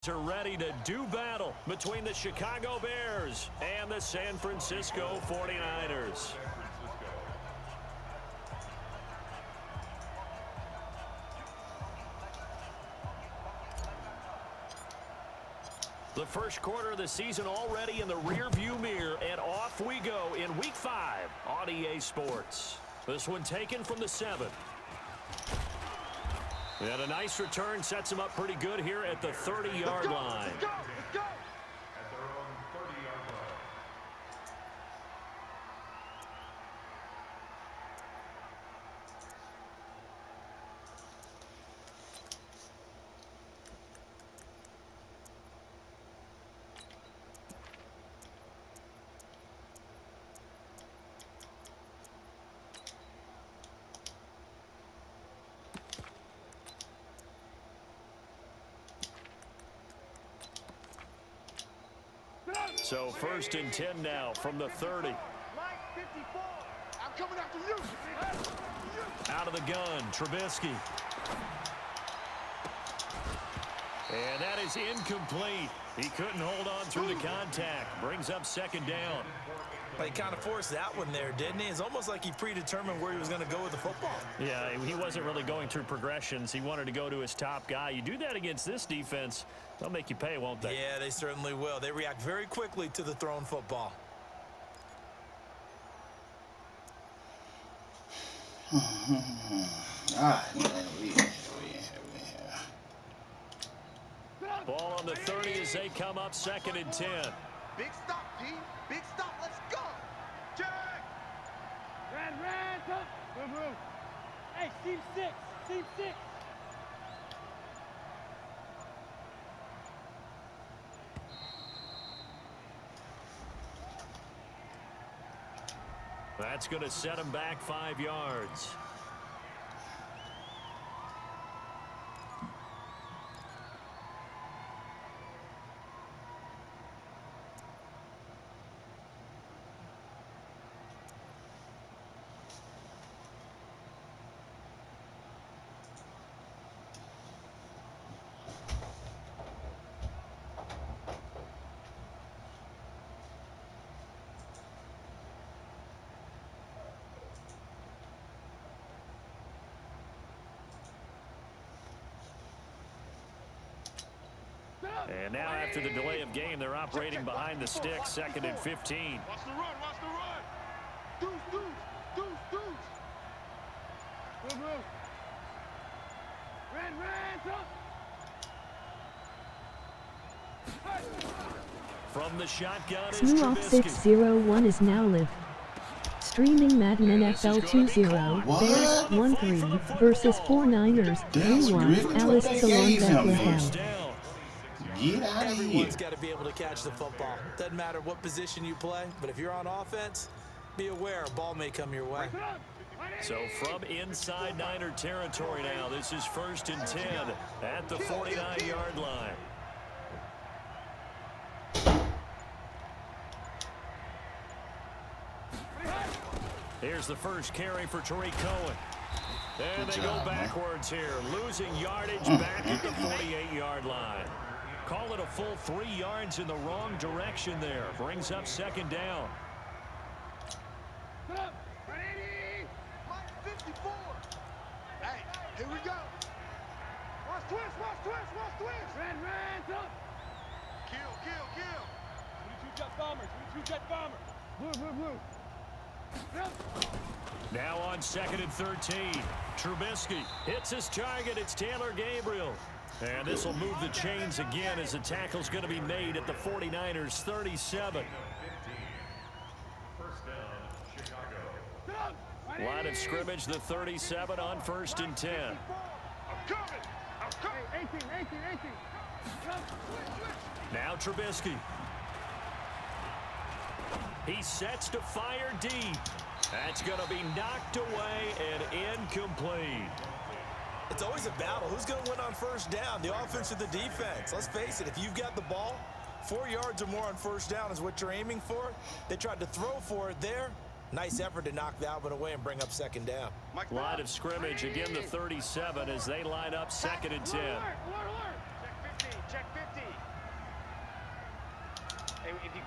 Are ready to do battle between the Chicago Bears and the San Francisco 49ers. The first quarter of the season already in the rearview mirror, and off we go in Week 5 on EA Sports. This one taken from the 7. And a nice return sets him up pretty good here at the 30-yard line. Let's go! At their own 30-yard line. So 1st and 10 now from the 30. I'm coming after you. Out of the gun, Trubisky. And that is incomplete. He couldn't hold on through the contact. Brings up 2nd down. Well, he kind of forced that one there, didn't he? It's almost like he predetermined where he was going to go with the football. Yeah, he wasn't really going through progressions. He wanted to go to his top guy. You do that against this defense, they'll make you pay, won't they? Yeah, they certainly will. They react very quickly to the thrown football. All right, man, we here. Ball on the 30 as they come up 2nd and 10. Big stop, D. Big stop. Let's go. Jack. Ran. Move. Hey, team 6. Team 6. That's going to set him back 5 yards. And now after the delay of game, they're operating behind the stick, 2nd and 15. Watch the run. Deuce. Move. Ran, From the shotgun is Smooth Trubisky. 601 is now live. Streaming Madden NFL 20, Bears 1-3 versus 49ers 3-1. Alice Salon Bethlehem. Get out of here. Everyone's got to be able to catch the football. Doesn't matter what position you play, but if you're on offense, be aware a ball may come your way. So from inside Niner territory now, this is 1st and 10 at the 49-yard line. Here's the first carry for Tariq Cohen. And they go backwards here, losing yardage back at the 48-yard line. Call it a full 3 yards in the wrong direction there. Brings up 2nd down. 54. Hey, here we go. Watch twist. Ran. Kill. 22 jet bomber. Blue. Now on 2nd and 13. Trubisky hits his target. It's Taylor Gabriel. And this will move the chains again as the tackle's going to be made at the 49ers 37. Line of scrimmage, the 37 on 1st and 10. I'm coming. 18. Now Trubisky. He sets to fire deep. That's going to be knocked away and incomplete. It's always a battle. Who's going to win on 1st down, the offense or the defense? Let's face it, if you've got the ball, 4 yards or more on 1st down is what you're aiming for. They tried to throw for it there. Nice effort to knock that one away and bring up 2nd down. Line of scrimmage, again the 37 as they line up 2nd and 10. Check 50.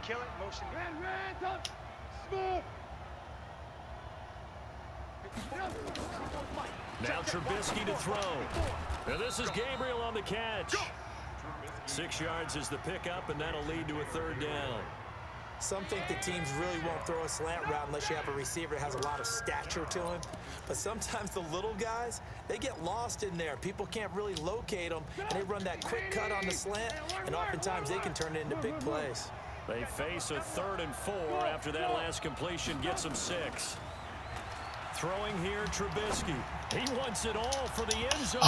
kill it, motion. Smooth. Now Trubisky to throw. And this is Gabriel on the catch. 6 yards is the pickup, and that'll lead to a 3rd down. Some think the teams really won't throw a slant route unless you have a receiver that has a lot of stature to him. But sometimes the little guys, they get lost in there. People can't really locate them, and they run that quick cut on the slant, and oftentimes they can turn it into big plays. They face a 3rd and 4 after that last completion gets them 6. Throwing here, Trubisky. He wants it all for the end zone. He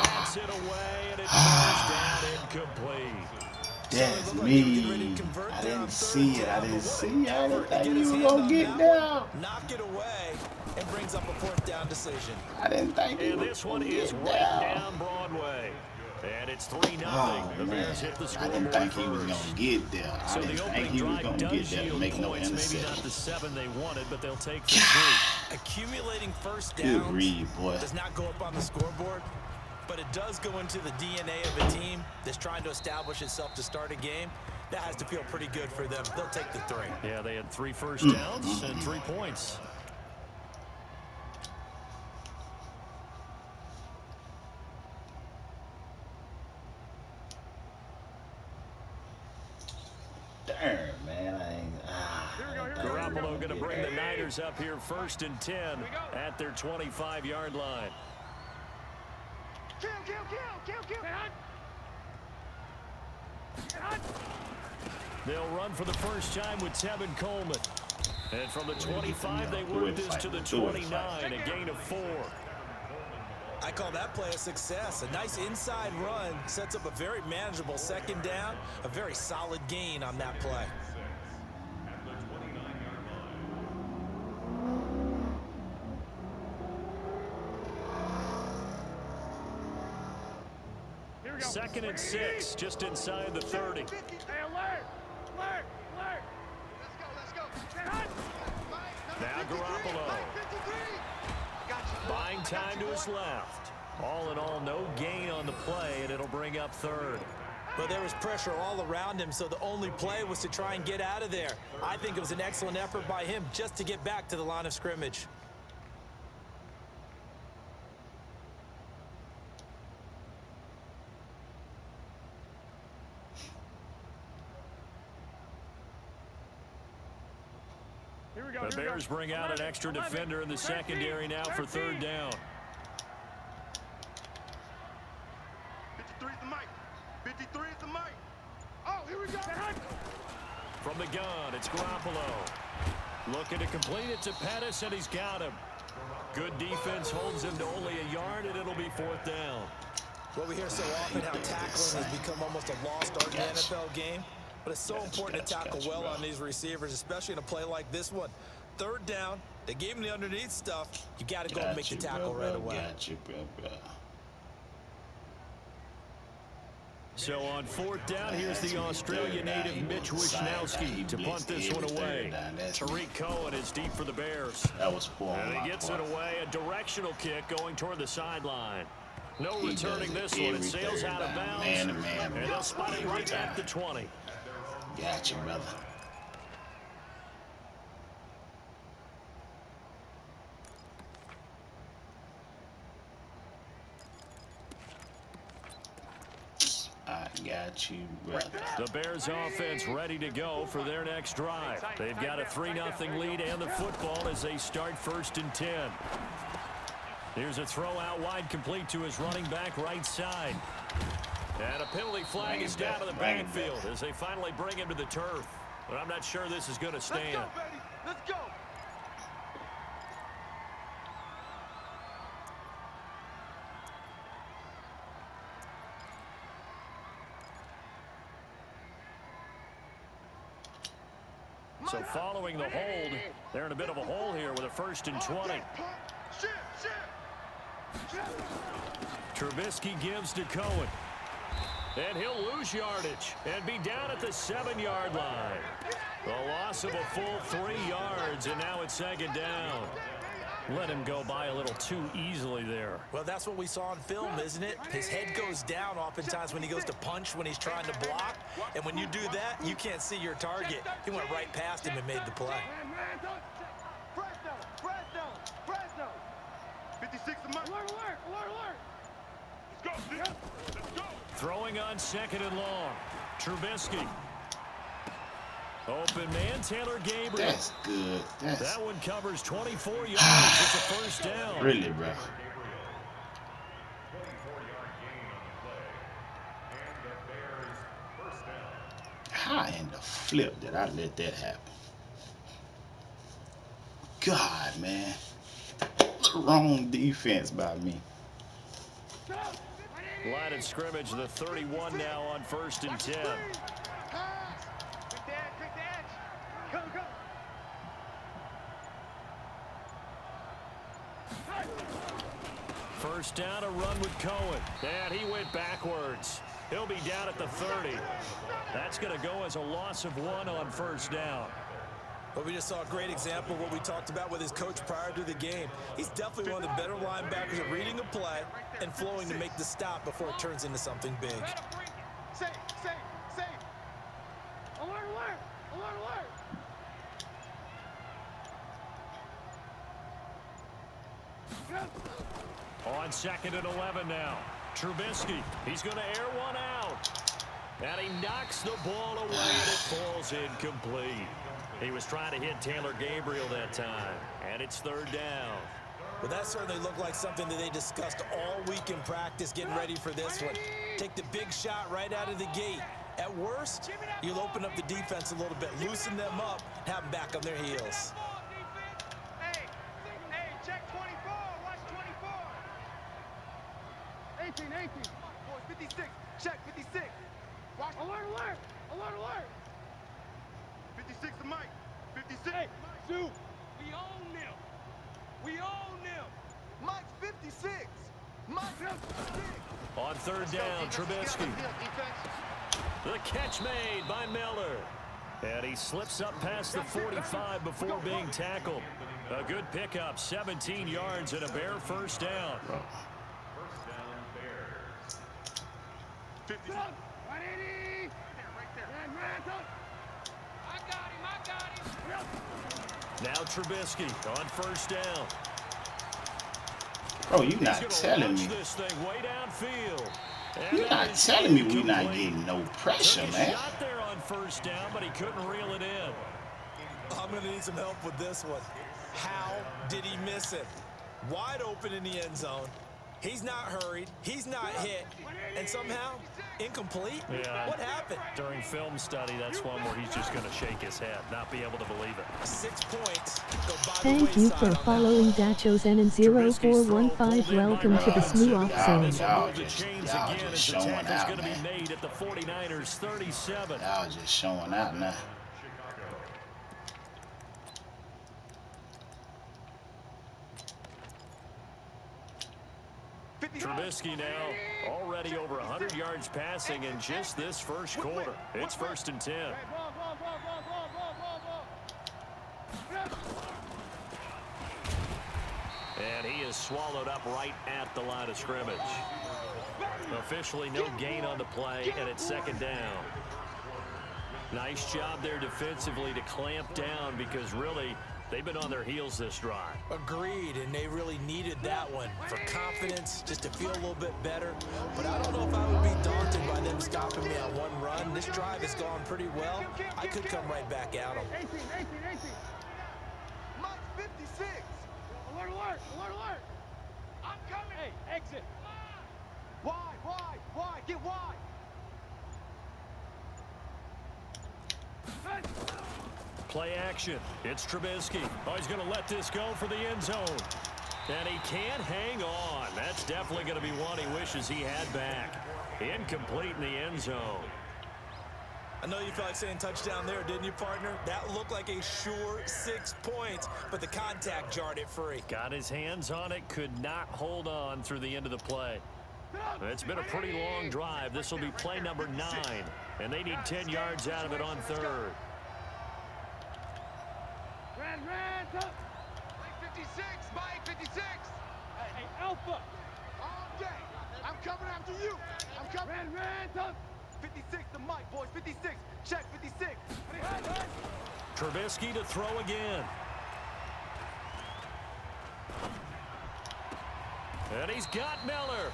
bats it away, and it falls down incomplete. That's me. I didn't see it. I didn't think he was going to get down. Knock it away, and brings up a 4th down decision. I didn't think he And was this one going to is get right down. down Broadway. And it's 3-0. Oh, The man. Bears hit the I scoreboard didn't think he was first. going to get there. I So didn't the think opening he was drive going to does get there to yield make no points. Maybe interception. not the 7 they wanted, but they'll take the 3. Accumulating first Good downs read, boy. does not go up on the scoreboard, but it does go into the DNA of a team that's trying to establish itself to start a game. That has to feel pretty good for them. They'll take the 3. Yeah, they had 3 first downs and 3 points. Darn, man. I ain't. Garoppolo going to bring the Niners up here 1st and 10 at their 25-yard line. Kill, kill, kill, kill, kill. They'll run for the first time with Tevin Coleman. And from the 25, they work this to the 29, a gain of 4. I call that play a success. A nice inside run sets up a very manageable 2nd down, a very solid gain on that play. Here we go. 2nd and 6, just inside the 30. Hey, alert! Alert! Alert! Let's go, let's go. Now Garoppolo. Buying time to his left. All in all, no gain on the play, and it'll bring up 3rd. But there was pressure all around him, so the only play was to try and get out of there. I think it was an excellent effort by him just to get back to the line of scrimmage. Here we go. The Bears bring out an extra defender in the secondary now for 3rd down. 53 is the mic. 53 is the mic. Oh, here we go. From the gun, it's Garoppolo. Looking to complete it to Pettis, and he's got him. Good defense holds him to only a yard, and it'll be 4th down. Well, we hear so often how tackling has become almost a lost art in the NFL game. But it's so important to tackle well on these receivers, especially in a play like this one. 3rd down, they gave him the underneath stuff. You got to go and make the tackle right away. Got you, bro. So on 4th down, here's the Australia native Mitch Wishnowski to punt this one away. Tariq Cohen is deep for the Bears. That was poor. And he gets it away, a directional kick going toward the sideline. No returning this one. It sails out of bounds. Man to man. And they'll spot it right at the 20. Got you, brother. I got you, brother. The Bears offense ready to go for their next drive. They've got a 3-0 lead and the football as they start 1st and 10. Here's a throw out wide, complete to his running back right side. And a penalty flag is down to the backfield as they finally bring him to the turf. But I'm not sure this is going to stand. Let's go, baby. Let's go. So following the hold, they're in a bit of a hole here with a 1st and 20. Trubisky gives to Cohen. And he'll lose yardage and be down at the 7-yard line. The loss of a full 3 yards, and now it's 2nd down. Let him go by a little too easily there. Well, that's what we saw on film, isn't it? His head goes down oftentimes when he goes to punch, when he's trying to block. And when you do that, you can't see your target. He went right past him and made the play. Press down, press down, press down. 56 the Mike. Alert, alert, alert, alert. Let's go, dude. Let's go. Throwing on 2nd and long. Trubisky. Open man, Taylor Gabriel. That's good. That one covers 24 yards. It's a first down. Really, bro. How in the flip did I let that happen? God, man. Wrong defense by me. Line of scrimmage, the 31 now on 1st and 10. Go, go. First down, a run with Cohen. And he went backwards. He'll be down at the 30. That's going to go as a loss of 1 on 1st down. But we just saw a great example of what we talked about with his coach prior to the game. He's definitely one of the better linebackers at reading a play and flowing to make the stop before it turns into something big. Safe, safe, safe. Alert, alert, alert, alert. On 2nd and 11 now. Trubisky, he's going to air one out. And he knocks the ball away and it falls incomplete. He was trying to hit Taylor Gabriel that time. And it's 3rd down. Well, that certainly looked like something that they discussed all week in practice getting ready for this one. Take the big shot right out of the gate. At worst, you'll open up the defense a little bit, loosen them up, have them back on their heels. Hey, hey, check 24. Watch 24. 18, 18. Boys, 56. Check 56. Watch. Alert, alert, alert, alert. 56 the Mike. 56. Hey, Sue, we own them. We own them. Mike's 56. Mike's 56. On 3rd down, Trubisky. The catch made by Miller. And he slips up past the 45 before being tackled. A good pickup, 17 yards and a Bear first down. 50. 180. Right there. I got him. Now Trubisky on 1st down. Bro, you He's not gonna telling launch me. this thing way downfield. You're And not that is telling me we're not incomplete. getting no pressure, Took a man. shot there on 1st down, but he couldn't reel it in. I'm going to need some help with this one. How did he miss it? Wide open in the end zone. He's not hurried. He's not hit. And somehow, incomplete? Yeah. What happened? During film study, that's one where he's just going to shake his head, not be able to believe it. 6 points. Go by Thank the you wayside for on that. following Dachos and 0415. Welcome to the Smooth Off Zone. Y'all just showing out, Going to be man. made at the 49ers 37. Y'all just showing out now. Trubisky now already over 100 yards passing in just this first quarter. It's 1st and 10. Hey, ball, ball, ball, ball, ball, ball, ball, ball. And he is swallowed up right at the line of scrimmage. Officially no gain on the play, and it's 2nd down. Nice job there defensively to clamp down because really they've been on their heels this drive. Agreed, and they really needed that one for confidence, just to feel a little bit better. But I don't know if I would be daunted by them stopping me on one run. This drive has gone pretty well. I could come right back at them. 18, 18, 18. Mike's 56. Alert, alert, alert, alert. I'm coming. Hey, exit. Wide, wide, wide. Get wide. Play action. It's Trubisky. Oh, he's going to let this go for the end zone. And he can't hang on. That's definitely going to be one he wishes he had back. Incomplete in the end zone. I know you felt like saying touchdown there, didn't you, partner? That looked like a sure 6 points, but the contact jarred it free. Got his hands on it, could not hold on through the end of the play. It's been a pretty long drive. This will be play number 9, and they need 10 yards out of it on 3rd. Ran, up. 56, Mike, 56. Hey, Alpha. All day. I'm coming after you. I'm coming. Red, tough. 56 to Mike, boys. 56. Check 56. Trubisky to throw again. And he's got Miller.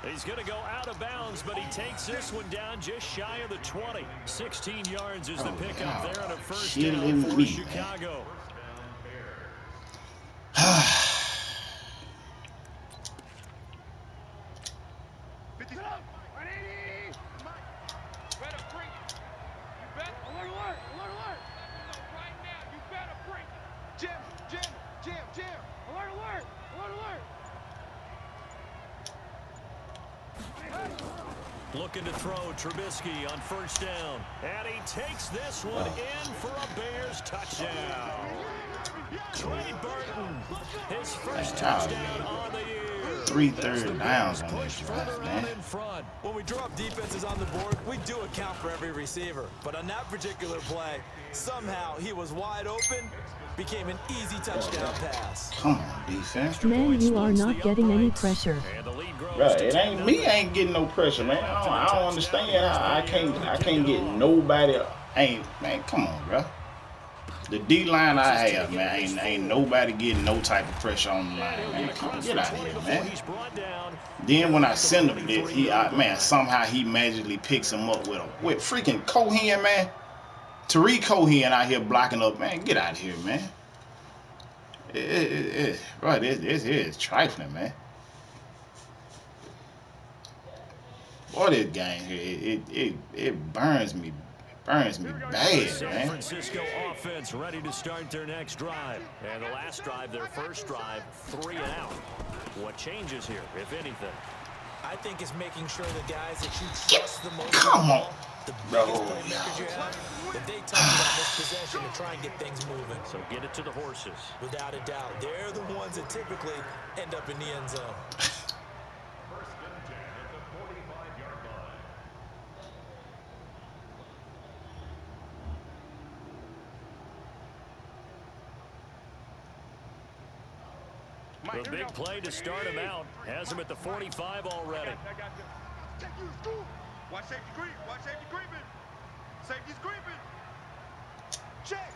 He's going to go out of bounds, but he takes this one down just shy of the 20. 16 yards is the pickup there on a first down for Chicago. Looking to throw Trubisky on first down. And he takes this one in for a Bears touchdown. Trey Burton, his first touchdown on the year. 3 third downs on this drive, man. In front. When we drop defenses on the board, we do account for every receiver. But on that particular play, somehow he was wide open, became an easy touchdown pass. Come on, defense. Man, you are not getting any pressure. Bro, it ain't me. I ain't getting no pressure, man. I don't understand how I can't get nobody. Man, come on, bro. The D line I have, man, ain't nobody getting no type of pressure on the line, man. Come on, get out of here, man. Then when I send him this, man, somehow he magically picks him up with freaking Cohen, man. Tariq Cohen out here blocking up, man. Get out of here, man. Bro, this is trifling, man. Boy, this game here, it burns me bad, San man. Francisco offense ready to start their next drive. And the last drive, their first drive, 3 and out. What changes here, if anything? I think it's making sure the guys that you trust the most, Come on, the bro. biggest playmakers you have, that they touch it on this possession to try and get things moving. So get it to the horses. Without a doubt, they're the ones that typically end up in the end zone. The big play to start him out has him at the 45 already. Take you to school. Watch safety creep. Watch safety creeping. Safety's creeping. Check.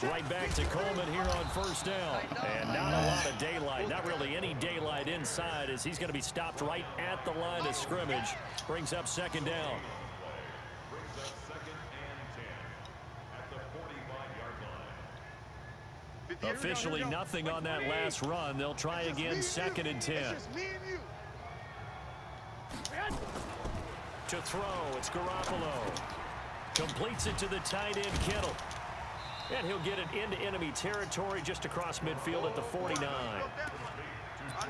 Right back to Coleman here on first down. And not a lot of daylight. Not really any daylight inside as he's going to be stopped right at the line of scrimmage. Brings up second down. Officially nothing on that last run. They'll try again, 2nd and 10. To throw, it's Garoppolo. Completes it to the tight end, Kittle. And he'll get it into enemy territory just across midfield at the 49.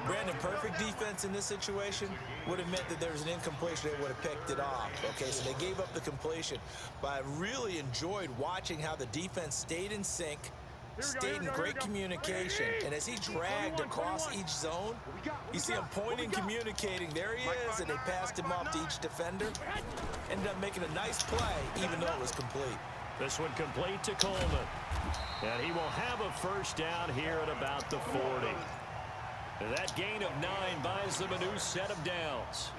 Brandon, perfect defense in this situation would have meant that there was an incompletion. They would have picked it off. Okay, so they gave up the completion. But I really enjoyed watching how the defense stayed in sync, stayed in great communication, and as he dragged across each zone, you see him pointing, communicating. There he is, and they passed him off to each defender. Ended up making a nice play, even though it was complete. This one complete to Coleman. And he will have a first down here at about the 40. That gain of 9 buys them a new set of downs.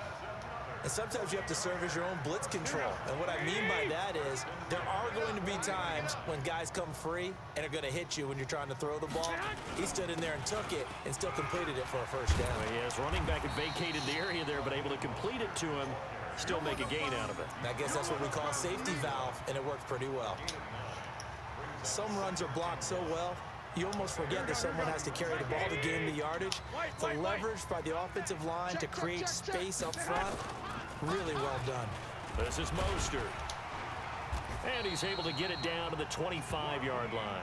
And sometimes you have to serve as your own blitz control. And what I mean by that is there are going to be times when guys come free and are going to hit you when you're trying to throw the ball. He stood in there and took it and still completed it for a first down. Yes, running back had vacated the area there, but able to complete it to him, still make a gain out of it. I guess that's what we call a safety valve, and it worked pretty well. Some runs are blocked so well, you almost forget that someone has to carry the ball to gain the yardage. The leverage by the offensive line to create space up front, really well done. This is Mostert. And he's able to get it down to the 25-yard line.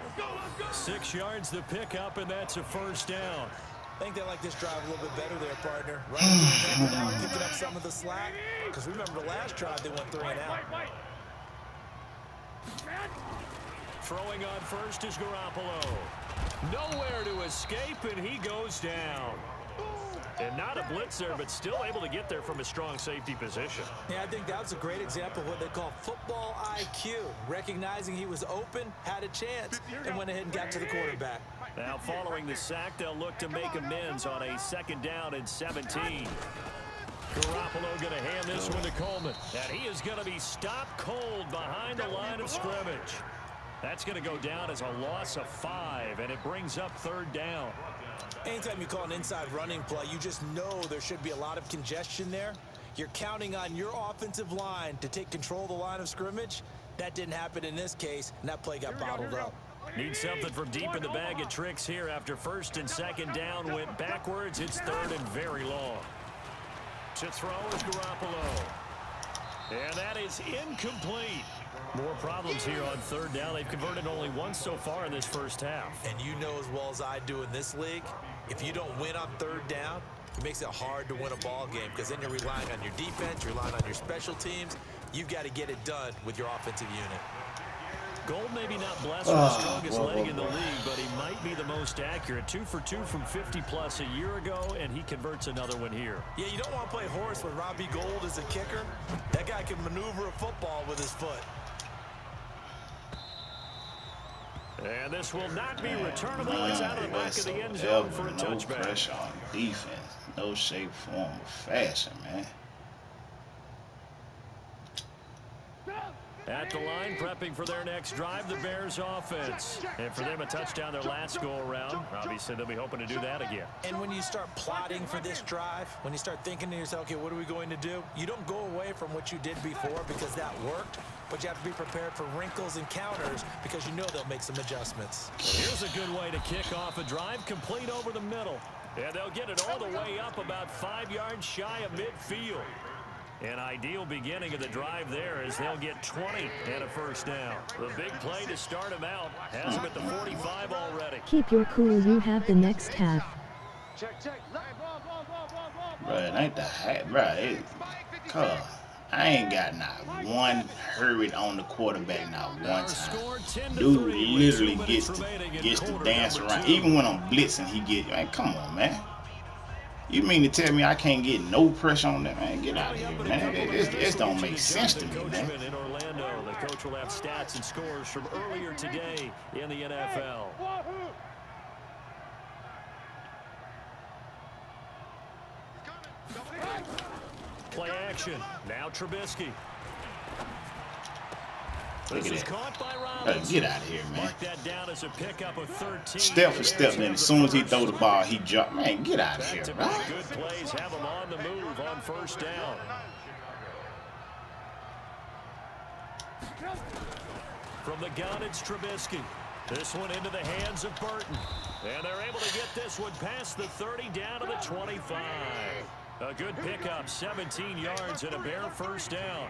6 yards the pickup, and that's a first down. I think they like this drive a little bit better there, partner. Running game out, picking up some of the slack. Because remember the last drive, they went 3 and out. Throwing on first is Garoppolo. Nowhere to escape, and he goes down. And not a blitzer, but still able to get there from a strong safety position. Yeah, I think that was a great example of what they call football IQ. Recognizing he was open, had a chance, and went ahead and got to the quarterback. Now following the sack, they'll look to make amends on a 2nd down and 17. Garoppolo going to hand this one to Coleman. And he is going to be stopped cold behind the line of scrimmage. That's going to go down as a loss of 5, and it brings up 3rd down. Anytime you call an inside running play, you just know there should be a lot of congestion there. You're counting on your offensive line to take control of the line of scrimmage. That didn't happen in this case, and that play got bottled up. Need something from deep in the bag of tricks here after 1st and 2nd down went backwards. It's 3rd and very long. To throw is Garoppolo. And that is incomplete. More problems here on 3rd down. They've converted only once so far in this first half. And you know as well as I do in this league, if you don't win on 3rd down, it makes it hard to win a ball game because then you're relying on your defense, you're relying on your special teams. You've got to get it done with your offensive unit. Gold maybe not blessed with the strongest leg in the league, but he might be the most accurate. 2 for 2 from 50-plus a year ago, and he converts another one here. Yeah, you don't want to play horse with Robbie Gould as a kicker. That guy can maneuver a football with his foot. And this will not be returnable. It's out of the back of the end zone for a touchback. No pressure on defense. No shape, form, or fashion, man. At the line, prepping for their next drive, the Bears offense. And for them, a touchdown their last go-around. Obviously, they'll be hoping to do that again. And when you start plotting for this drive, when you start thinking to yourself, okay, what are we going to do? You don't go away from what you did before because that worked, but you have to be prepared for wrinkles and counters because you know they'll make some adjustments. Here's a good way to kick off a drive, complete over the middle. And they'll get it all the way up about 5 yards shy of midfield. An ideal beginning of the drive there as they'll get 20 and a 1st down. The big play to start them out has them at the 45 already. Keep your cool, you have the next half. Check. Bro, it ain't the hat, bro. I ain't got not one hurried on the quarterback not one time. Dude literally gets to dance around. Even when I'm blitzing, he get. Man, come on, man. You mean to tell me I can't get no pressure on that, man? Get out of here, man. This don't make sense to me, man. In Orlando, the coach will have stats and scores from earlier today in the NFL. Play action. Now Trubisky. This is caught by Robinson. Get out of here, man. Mark that down as a pickup of 13. Step for step, then as soon as he throw the ball, he jump. Man, get out of here, bro. Good plays have him on the move on 1st down. From the gun, it's Trubisky. This one into the hands of Burton. And they're able to get this one past the 30 down to the 25. A good pickup, 17 yards and a Bear 1st down.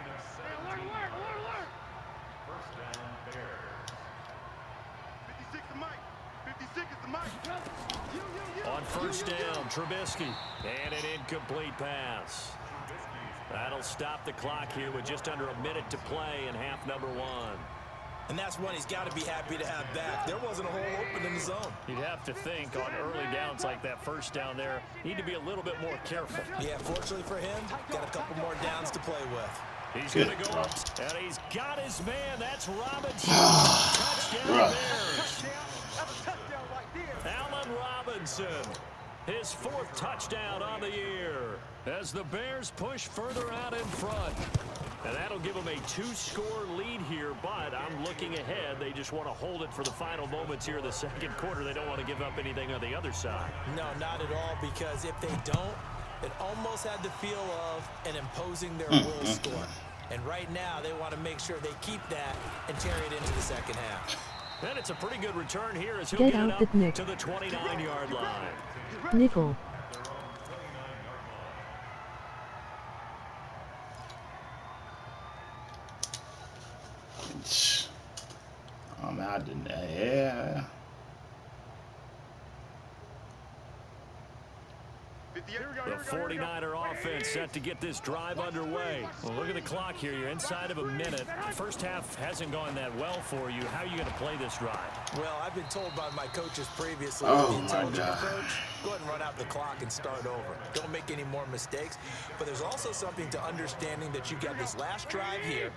On 1st down, Trubisky. And an incomplete pass. That'll stop the clock here with just under a minute to play in half number 1. And that's one he's got to be happy to have back. There wasn't a hole open in the zone. You'd have to think on early downs like that 1st down there, need to be a little bit more careful. Yeah, fortunately for him, got a couple more downs to play with. He's going to go up, and he's got his man. That's Robinson. Touchdown Bears. Allen Robinson, his 4th touchdown on the year as the Bears push further out in front. And that'll give them a 2-score lead here, but I'm looking ahead. They just want to hold it for the final moments here in the 2nd quarter. They don't want to give up anything on the other side. No, not at all, because if they don't, it almost had the feel of an imposing their will score. And right now, they want to make sure they keep that and carry it into the 2nd half. And it's a pretty good return here as he'll Get get out it up with Nick. to the 29-yard line. Nickel. I'm out in there, yeah. The 49er offense set to get this drive underway. Well, look at the clock here. You're inside of a minute. First half hasn't gone that well for you. How are you going to play this drive? Well, I've been told by my coaches previously, Oh, the intelligent my God. approach, go ahead and run out the clock and start over. Don't make any more mistakes. But there's also something to understanding that you got this last drive here.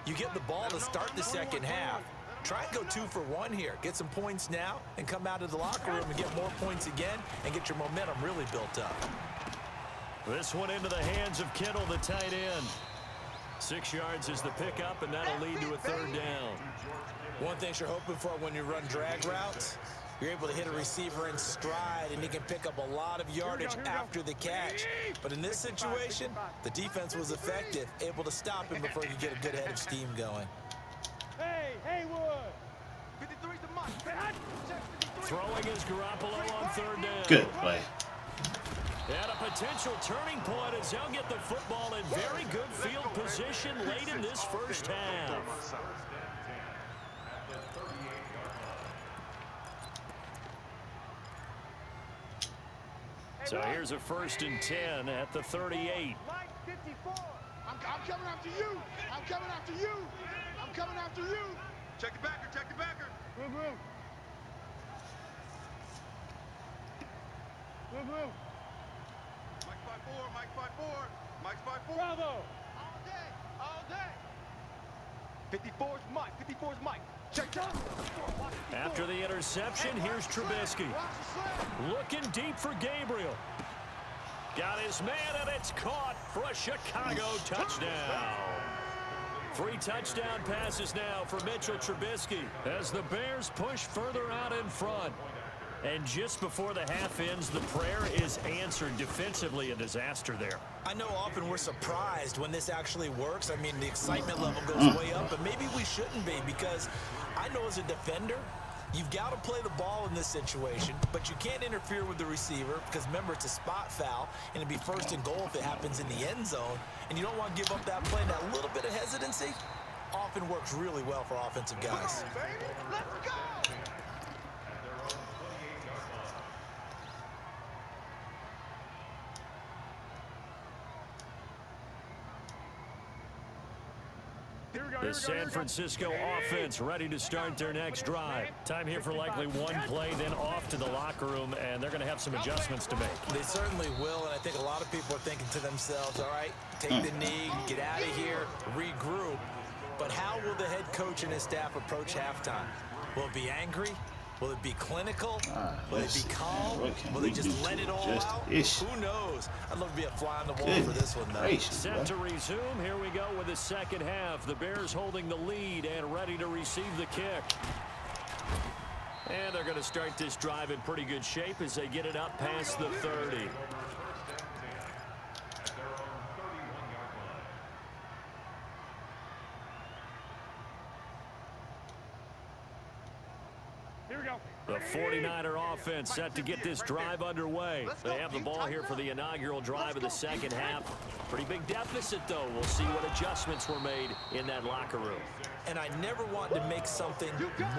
You get the ball to start the 2nd half. Try and go 2 for 1 here. Get some points now and come out of the locker room and get more points again and get your momentum really built up. This one into the hands of Kittle, the tight end. 6 yards is the pickup, and that'll lead to a 3rd down. One thing you're hoping for when you run drag routes, you're able to hit a receiver in stride, and he can pick up a lot of yardage after the catch. But in this situation, the defense was effective, able to stop him before you get a good head of steam going. Hey, Haywood. 53's the Mike. Throwing is Garoppolo on 3rd down. Good play. And a potential turning point as they'll get the football in very good field position late in this first half. So here's a 1st and 10 at the 38. Mike 54. I'm coming after you. I'm coming after you. I'm coming after you. Check the backer. Check the backer. Blue, blue. Blue, blue. Mike 5-4. Mike 5-4. Mike's 5-4. Bravo. All day. All day. 54's Mike. 54's Mike. Check down. After the interception, here's Trubisky. Looking deep for Gabriel. Got his man, and it's caught for a Chicago touchdown. 3 touchdown passes now for Mitchell Trubisky as the Bears push further out in front. And just before the half ends, the prayer is answered. Defensively, a disaster there. I know often we're surprised when this actually works. I mean, the excitement level goes way up, but maybe we shouldn't be, because I know as a defender, you've got to play the ball in this situation, but you can't interfere with the receiver because, remember, it's a spot foul, and it'd be 1st and goal if it happens in the end zone, and you don't want to give up that play. That little bit of hesitancy often works really well for offensive guys. Baby, let's go. The San Francisco offense ready to start their next drive. Time here for likely one play, then off to the locker room, and they're going to have some adjustments to make. They certainly will, and I think a lot of people are thinking to themselves, all right, take the knee, get out of here, regroup. But how will the head coach and his staff approach halftime? Will it be angry? Will it be clinical? Will it be calm? Will they just let it all out? Who knows? I'd love to be a fly on the wall for this one, though. Set to resume. Here we go with the second half. The Bears holding the lead and ready to receive the kick. And they're going to start this drive in pretty good shape as they get it up past the 30. The 49er offense set to get this drive underway. They have the ball here for the inaugural drive of the second half. Pretty big deficit, though. We'll see what adjustments were made in that locker room. And I never want to make something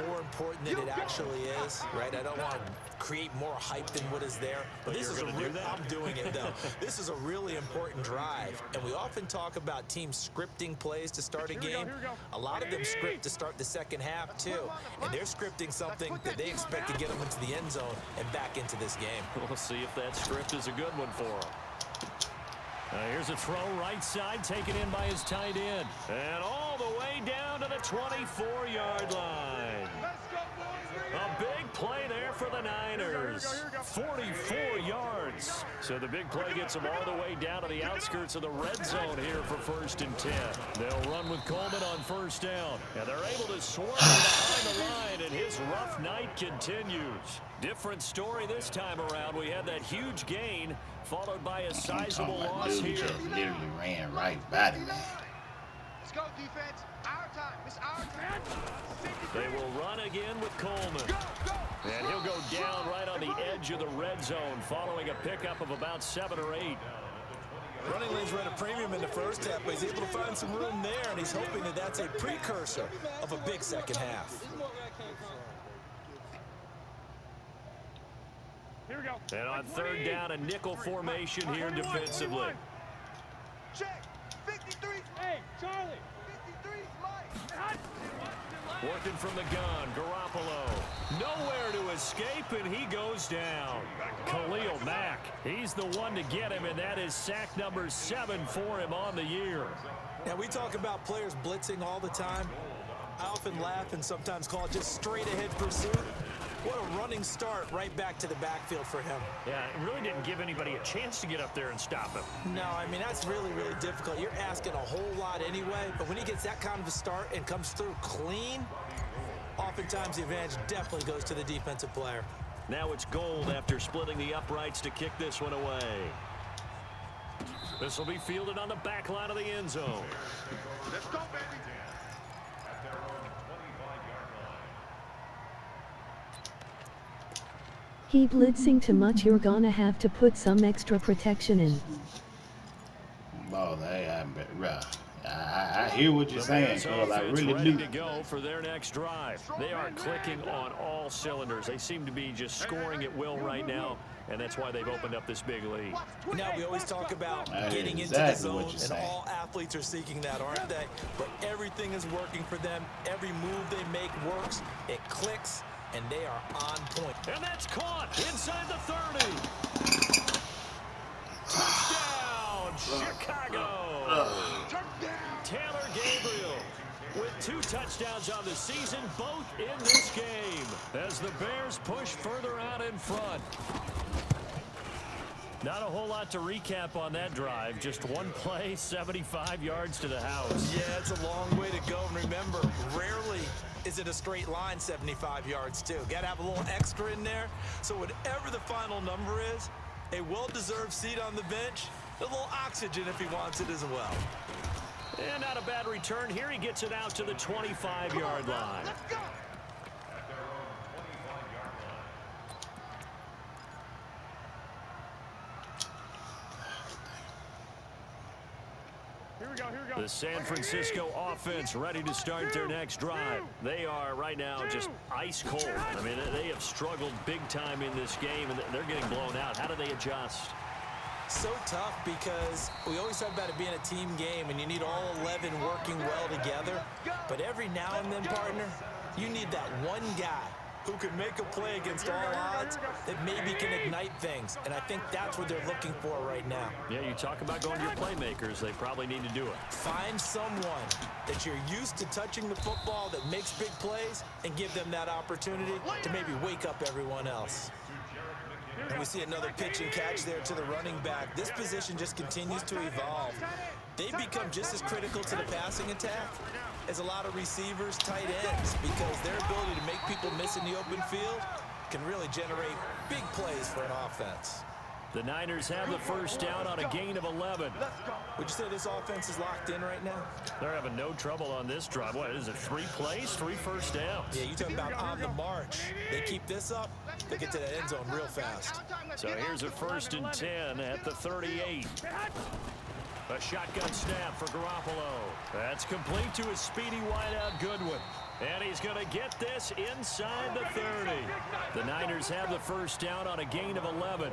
more important than it actually is, right? I don't want to create more hype than what is there. But this is I'm doing it, though. This is a really important drive. And we often talk about teams scripting plays to start a game. A lot of them script to start the second half, too. And they're scripting something that they expect to get them into the end zone and back into this game. We'll see if that script is a good one for them. Here's a throw right side, taken in by his tight end. And all the way down to the 24-yard line. A big play there for the Niners. 44 yards. So the big play gets them all the way down to the outskirts of the red zone here for 1st and 10. They'll run with Coleman on 1st down. And they're able to swarm behind the line, and his rough night continues. Different story this time around. We had that huge gain, followed by a sizable loss here. Just literally ran right by the man. Let's go, defense. Our time. It's our time. They will run again with Coleman. And he'll go down right on the edge of the red zone following a pickup of about 7 or 8. Running lanes ran a premium in the first half, but he's able to find some room there, and he's hoping that that's a precursor of a big second half. Here we go. And on 3rd down, a nickel formation here defensively. Check. 53. Hey, Charlie. 53's Mike. Working from the gun, Garoppolo. Nowhere to escape, and he goes down. Khalil Mack, he's the one to get him, and that is sack number 7 for him on the year. Now, we talk about players blitzing all the time. I often laugh and sometimes call it just straight ahead pursuit. What a running start right back to the backfield for him. Yeah, it really didn't give anybody a chance to get up there and stop him. No, I mean, that's really, really difficult. You're asking a whole lot anyway, but when he gets that kind of a start and comes through clean, oftentimes the advantage definitely goes to the defensive player. Now it's Gold after splitting the uprights to kick this one away. This will be fielded on the back line of the end zone. Let's go, baby. He blitzing too much, you're gonna have to put some extra protection in. Oh, I hear what you're saying, cuz I really ready do. to go for their next drive. They are clicking on all cylinders. They seem to be just scoring at will right now, and that's why they've opened up this big lead. Now, we always talk about getting into exactly the zone, what you're and saying. all athletes are seeking that, aren't they? But everything is working for them. Every move they make works. It clicks, and they are on point. And that's caught inside the 30. Touchdown, Chicago. Taylor Gabriel with 2 touchdowns on the season, both in this game, as the Bears push further out in front. Not a whole lot to recap on that drive. Just one play, 75 yards to the house. Yeah, it's a long way to go. And remember, rarely is it a straight line 75 yards, too. Got to have a little extra in there. So whatever the final number is, a well-deserved seat on the bench, a little oxygen if he wants it as well. And not a bad return here. He gets it out to the 25-yard line. Let's go. The San Francisco offense ready to start their next drive. They are right now just ice cold. I mean, they have struggled big time in this game, and they're getting blown out. How do they adjust? So tough because we always talk about it being a team game and you need all 11 working well together. But every now and then, partner, you need that one guy who can make a play against all odds that maybe can ignite things. And I think that's what they're looking for right now. Yeah, you talk about going to your playmakers. They probably need to do it. Find someone that you're used to touching the football that makes big plays and give them that opportunity to maybe wake up everyone else. And we see another pitch and catch there to the running back. This position just continues to evolve. They become just as critical to the passing attack as a lot of receivers, tight ends, because their ability to make people miss in the open field can really generate big plays for an offense. The Niners have the first down on a gain of 11. Would you say this offense is locked in right now? They're having no trouble on this drive. What is it, 3 plays, 3 first downs? Yeah, you talk about on the march. They keep this up, they get to the end zone real fast. So here's a 1st and 10 at the 38. A shotgun snap for Garoppolo. That's complete to his speedy wideout Goodwin. And he's going to get this inside the 30. The Niners have the first down on a gain of 11.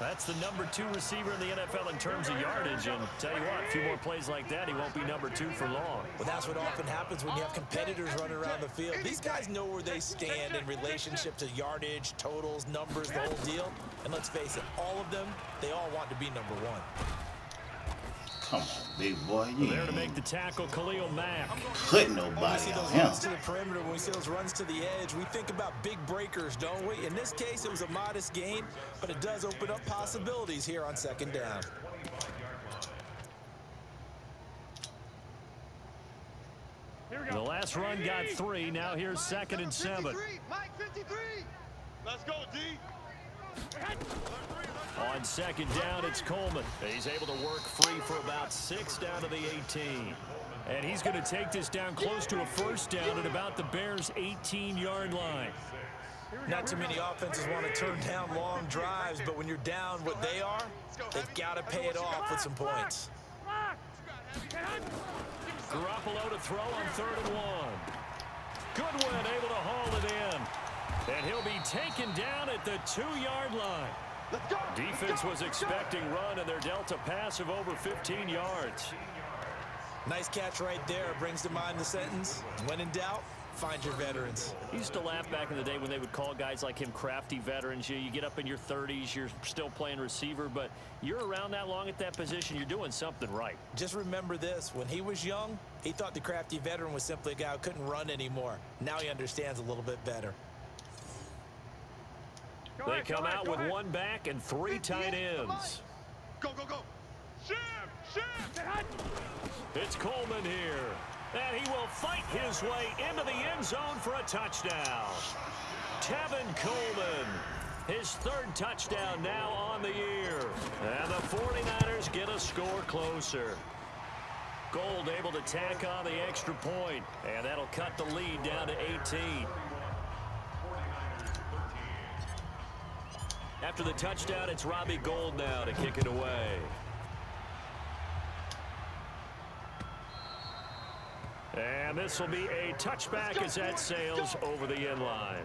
That's the number 2 receiver in the NFL in terms of yardage. And tell you what, a few more plays like that, he won't be number 2 for long. Well, that's what often happens when you have competitors running around the field. These guys know where they stand in relationship to yardage, totals, numbers, the whole deal. And let's face it, all of them, they all want to be number 1. Come on, big boy. You There to make the tackle, Khalil Mack. put When we nobody see on those him. runs to the perimeter, when we see those runs to the edge, we think about big breakers, don't we? In this case, it was a modest gain, but it does open up possibilities here on 2nd down. The last run got 3. Now here's 2nd and 7. Mike 53. Let's go, D. On 2nd down, it's Coleman. He's able to work free for about 6 down to the 18. And he's going to take this down close to a 1st down at about the Bears' 18-yard line. Not too many offenses want to turn down long drives, but when you're down what they are, they've got to pay it off with some points. Garoppolo to throw on 3rd and 1. Goodwin able to haul it in. And he'll be taken down at the 2-yard line. Defense was expecting run, and they're dealt a pass of over 15 yards. Nice catch right there. Brings to mind the sentence, when in doubt, Find your veterans. I used to laugh back in the day when they would call guys like him crafty veterans. You get up in your 30s, you're still playing receiver, but you're around that long at that position, you're doing something right. Just remember this. When he was young, he thought the crafty veteran was simply a guy who couldn't run anymore. Now he understands a little bit better. They come out with one back and 3 tight ends. Go, go, go. It's Coleman here. And he will fight his way into the end zone for a touchdown. Tevin Coleman, his 3rd touchdown now on the year. And the 49ers get a score closer. Gold able to tack on the extra point, and that'll cut the lead down to 18. After the touchdown, it's Robbie Gould now to kick it away. And this will be a touchback as that sails over the end line.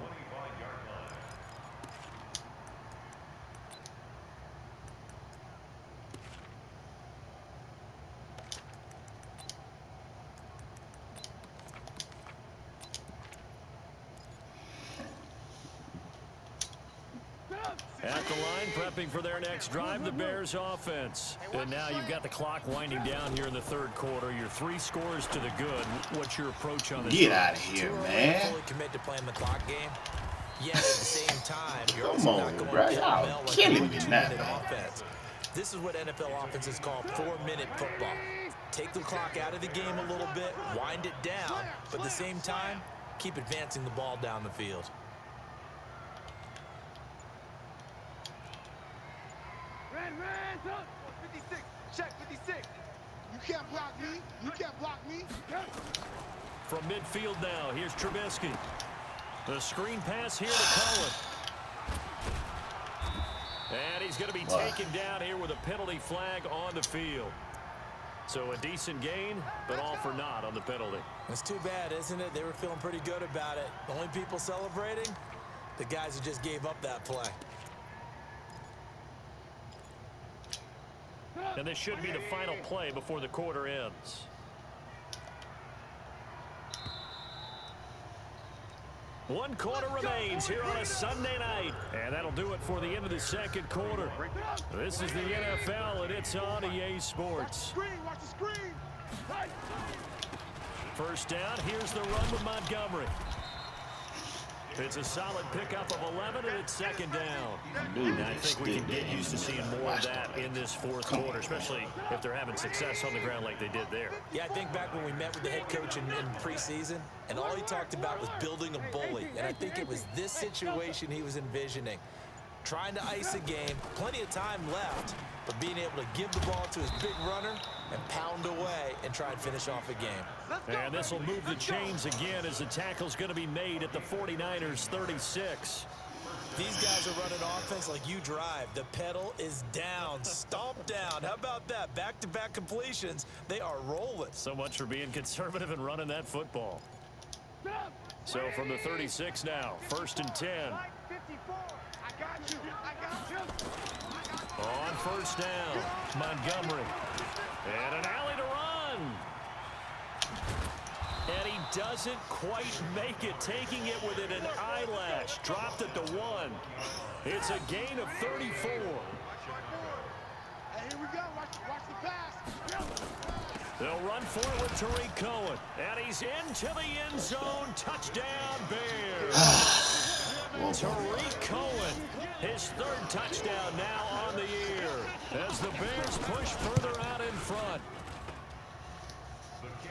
At the line, prepping for their next drive, the Bears offense. And now you've got the clock winding down here in the 3rd quarter. Your 3 scores to the good. What's your approach on this? Get out of here, man. Fully commit to playing the clock game. Yet at the same time, you're Come also on, not going bro. to Y'all killing me now, man. offense. This is what NFL offenses call 4-minute football. Take the clock out of the game a little bit, wind it down, but at the same time, keep advancing the ball down the field. Ran, 56. Check 56. You can't block me. You can't block me. From midfield now, here's Trubisky. The screen pass here to Cohen. And he's going to be taken down here with a penalty flag on the field. So a decent gain, but all for naught on the penalty. It's too bad, isn't it? They were feeling pretty good about it. The only people celebrating, the guys who just gave up that play. And this should be the final play before the quarter ends. One quarter remains here on a Sunday night. And that'll do it for the end of the 2nd quarter. This is the NFL, and it's on EA Sports. Watch the screen. First down, here's the run with Montgomery. It's a solid pickup of 11, and it's 2nd down. Dude, I think we can get used to seeing more of that in this 4th quarter, especially if they're having success on the ground like they did there. Yeah, I think back when we met with the head coach in preseason, and all he talked about was building a bully. And I think it was this situation he was envisioning. Trying to ice a game, plenty of time left, but being able to give the ball to his big runner and pound away and try and finish off a game. And this will move the chains again as the tackle's going to be made at the 49ers 36. These guys are running offense like you drive. The pedal is down, stomp down. How about that? Back-to-back completions. They are rolling. So much for being conservative and running that football. So from the 36 now, 1st and 10. 54. I got you. I got you. On 1st down, Montgomery. And an alley to run. And he doesn't quite make it, taking it within an eyelash. Dropped at the 1. It's a gain of 34. Hey, here we go. Watch the pass. They'll run for it with Tariq Cohen. And he's into the end zone. Touchdown, Bears. Tariq Cohen, his 3rd touchdown now on the year as the Bears push further out in front.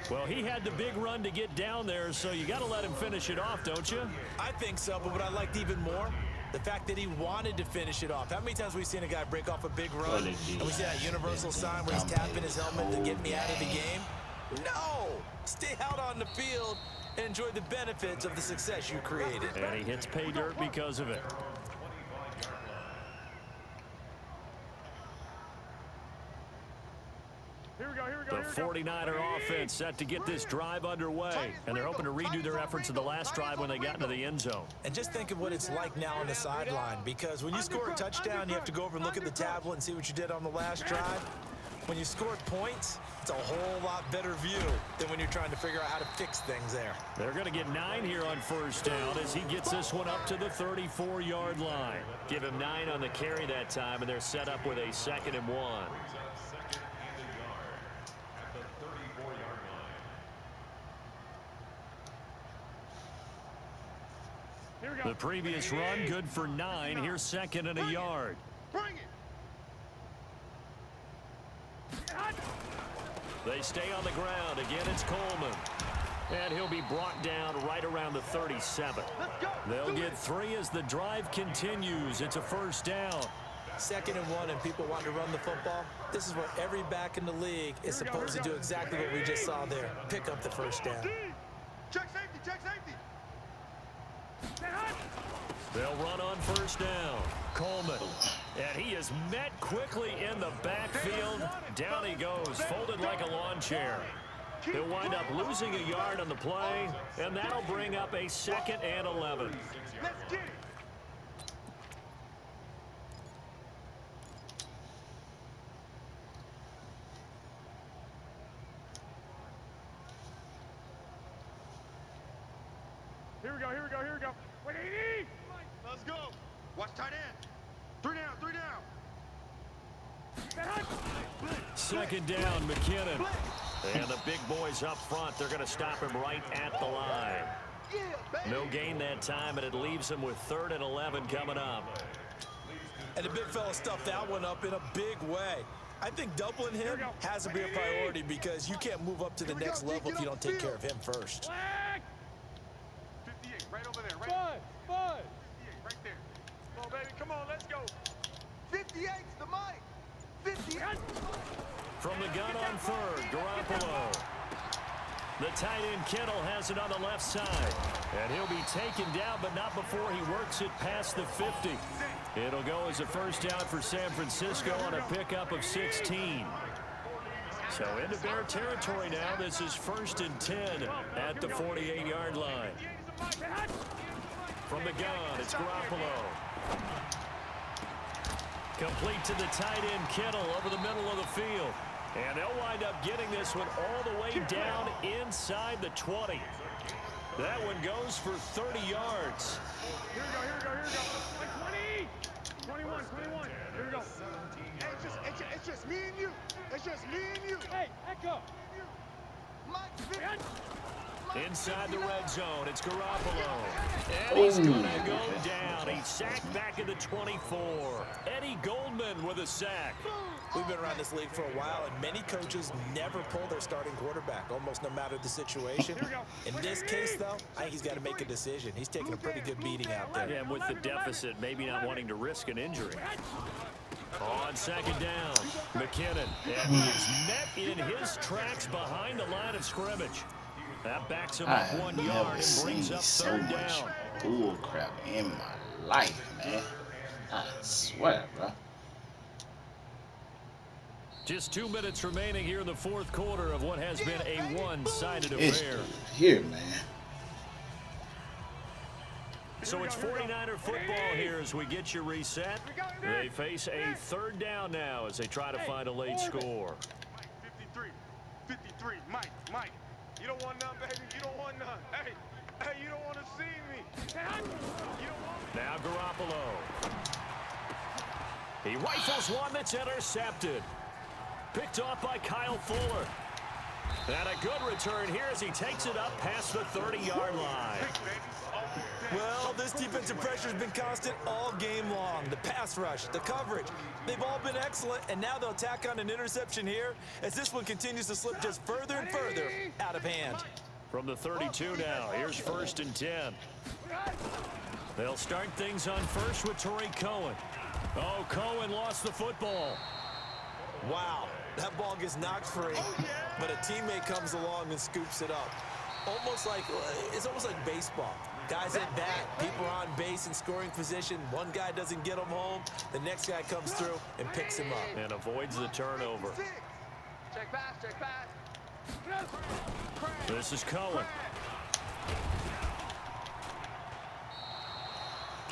Well, he had the big run to get down there, so you got to let him finish it off, don't you? I think so, but what I liked even more, the fact that he wanted to finish it off. How many times have we seen a guy break off a big run, and we see that universal sign where he's tapping his helmet to get me out of the game? No! Stay out on the field and enjoy the benefits of the success you created. And he hits pay dirt because of it. The 49er offense set to get this drive underway, and they're hoping to redo their efforts in the last drive when they got into the end zone. And just think of what it's like now on the sideline, because when you score a touchdown, you have to go over and look at the tablet and see what you did on the last drive. When you score points, it's a whole lot better view than when you're trying to figure out how to fix things there. They're going to get 9 here on first down as he gets this one up to the 34-yard line. Give him 9 on the carry that time, and they're set up with a 2nd and 1. The previous run good for 9. Here's 2nd and a yard. Bring it. They stay on the ground. Again, it's Coleman. And he'll be brought down right around the 37. They'll get 3 as the drive continues. It's a first down. 2nd and 1 and people want to run the football. This is where every back in the league is supposed to do exactly what we just saw there. Pick up the first down. Check safety, check safety. They'll run on first down. Coleman. And he is met quickly in the backfield. Down he goes, folded like a lawn chair. He'll wind up losing a yard on the play, and that'll bring up a 2nd and 11. Let's get it. Here we go, here we go, here we go. What do you need? Let's go. Watch tight end. 3 down, 3 down. 2nd down, McKinnon. And the big boys up front, they're going to stop him right at the line. No gain that time, and it leaves him with 3rd and 11 coming up. And the big fella stuffed that one up in a big way. I think doubling him has to be a priority because you can't move up to the next level if you don't take care of him first. 58, right over there, right? Bud. 58, right there. Come on, baby, come on, let's go. 58's the mic. 58. From the gun on 3rd, Garoppolo. The tight end Kittle has it on the left side. And he'll be taken down, but not before he works it past the 50. It'll go as a first down for San Francisco on a pickup of 16. So into Bear territory now. This is 1st and 10 at the 48-yard line. From the gun, it's Garoppolo. Complete to the tight end Kittle over the middle of the field. And they'll wind up getting this one all the way down inside the 20. That one goes for 30 yards. Here we go, here we go, here we go. 20, 21. Here we go. It's just me and you. It's just me and you. Hey, Echo. Inside the red zone, it's Garoppolo. And he's going to go down. He's sacked back at the 24. Eddie Goldman with a sack. We've been around this league for a while, and many coaches never pull their starting quarterback, almost no matter the situation. In this case, though, I think he's got to make a decision. He's taking a pretty good beating out there. Yeah, and with the deficit, maybe not wanting to risk an injury. On 2nd down, McKinnon. And he's met in his tracks behind the line of scrimmage. That backs him up 1 yard and brings up 3rd down. Bull crap in my life, man. I swear, bro. Just 2 minutes remaining here in the 4th quarter of what has been a one-sided affair. Here, man. So it's 49er football here as we get you reset. They face a 3rd down now as they try to find a late score. 53, Mike. You don't want none, baby. You don't want none. Hey, you don't want to see me. You don't want me. Now Garoppolo. He rifles one that's intercepted. Picked off by Kyle Fuller. And a good return here as he takes it up past the 30-yard line. Well, this defensive pressure has been constant all game long. The pass rush, the coverage, they've all been excellent, and now they'll tack on an interception here as this one continues to slip just further and further out of hand. From the 32 now, here's 1st and 10. They'll start things on first with Tariq Cohen. Oh, Cohen lost the football. Wow, that ball gets knocked free, but a teammate comes along and scoops it up. It's almost like baseball. Guys at bat, people are on base in scoring position. One guy doesn't get him home. The next guy comes through and picks him up. And avoids the turnover. Check pass. This is Cohen.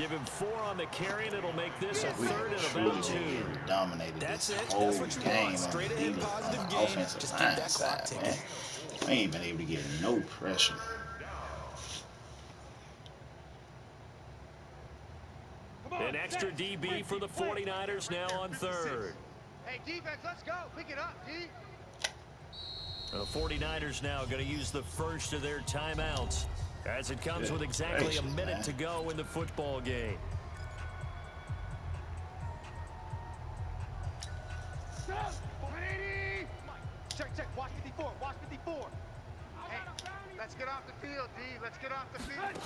Give him 4 on the carry, and it'll make this a We 3rd and truly about 2. dominated That's this it. whole That's what you game want. on Straight the ahead, defense, positive on the game. offensive Just keep line that clock side, man. ticking. We ain't been able to get no pressure. An extra DB for the 49ers now on 3rd. Hey, defense, let's go. Pick it up, D. The 49ers now going to use the first of their timeouts as it comes with exactly a minute to go in the football game. Check. Watch 54. Watch 54. Hey, let's get off the field, D. Let's get off the field.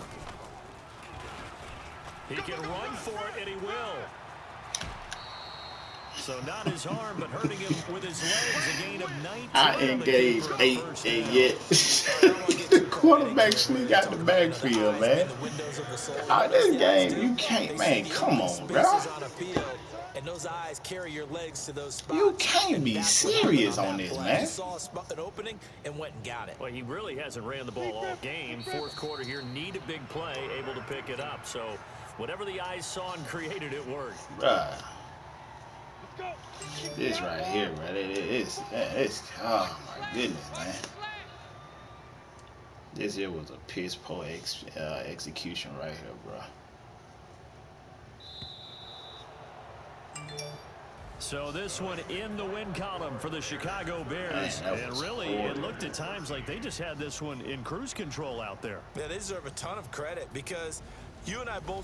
He can run for it, and he will. So not his arm, but hurting him with his legs. A gain of 19. I engaged 8 and yet the quarterback still got the backfield, man. Out this game, you can't, man. Come on, bro. And those eyes carry your legs to those spots. You can't be serious on this, man. He saw an opening and went and got it. Well, he really hasn't ran the ball all game. Fourth quarter here, need a big play, able to pick it up. So whatever the eyes saw and created, it worked. Bruh. This right here, bro. It's oh my goodness, man. This here was a piss poor execution right here, bro. So this one in the win column for the Chicago Bears. Man, and really, it looked at times like they just had this one in cruise control out there. Yeah, they deserve a ton of credit because you and I both